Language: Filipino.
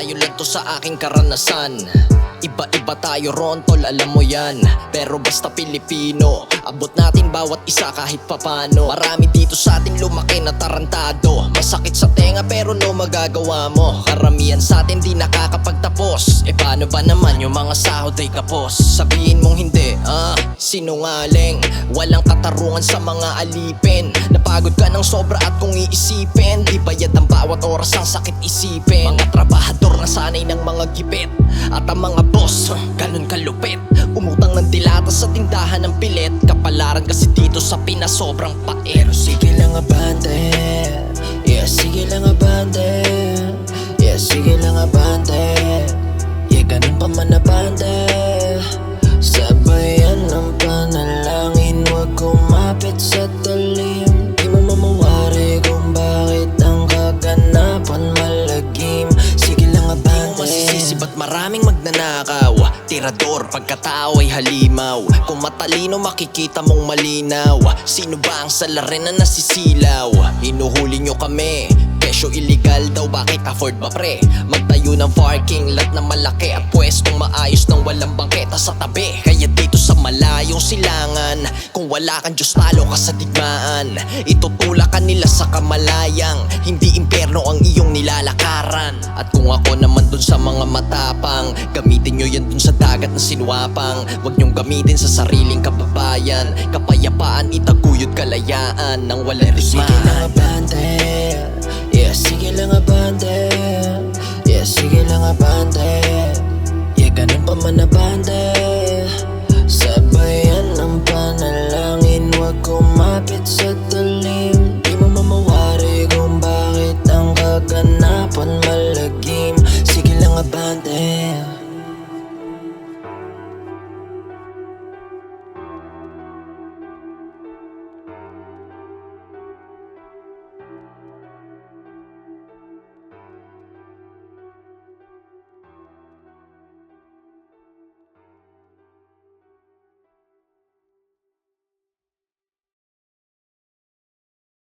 Payo lang to sa aking karanasan. Iba-iba tayo ron tol, alam mo yan. Pero basta Pilipino, abot natin bawat isa kahit papano. Marami dito sa atin lumaki na tarantado. Masakit sa tenga pero no magagawa mo. Karamihan sa atin di nakakapagtapos. E paano ba naman yung mga sahod ay kapos? Sabihin mong hindi, sinungaling. Walang katarungan sa mga alipin. Napagod ka ng sobra at kung iisipin, di bayad ang bawat oras ang sakit isipin. Mga trabahador na sanay ng mga gipit, at ang mga boss, ganun kalupit. Umutang ng dilata sa tindahan ng pilit. Kapalaran kasi dito sa Pinas sobrang pait. Pero sige lang abante, yeah, sige lang abante, yeah, sige lang abante, yeah, ganun pa man abante. Sabayan ng panalangin, wag kumapit sa talim. Di mo mamawari kung bakit ang kaganapan malagim. Sige lang abante. Masisisi ba't maraming magnanakaw? Tirador, pagkatao ay halimaw. Kung matalino makikita mong malinaw. Sino ba ang salarin na nasisilaw? Hinuhuli nyo kami, presyo illegal daw, bakit afford ba pre? Magtayo ng parking lot na malaki at pwestong maayos nang walang bangketa sa tabi. Kaya dito sa malayong silangan, kung wala kang Diyos talo ka sa digmaan. Itutulakan nila sa kamalayang, hindi impyerno ang iyong nilalakaran. At kung ako naman dun sa mga matapang, gamitin nyo yan dun sa dagat na sinwapang. Huwag nyong gamitin sa sariling kababayan. Kapayapaan itaguyod kalayaan nang walang Sige lang rismaan. abante, yeah, sige lang abante, yeah, sige lang abante, yeah, ganun pa man abante.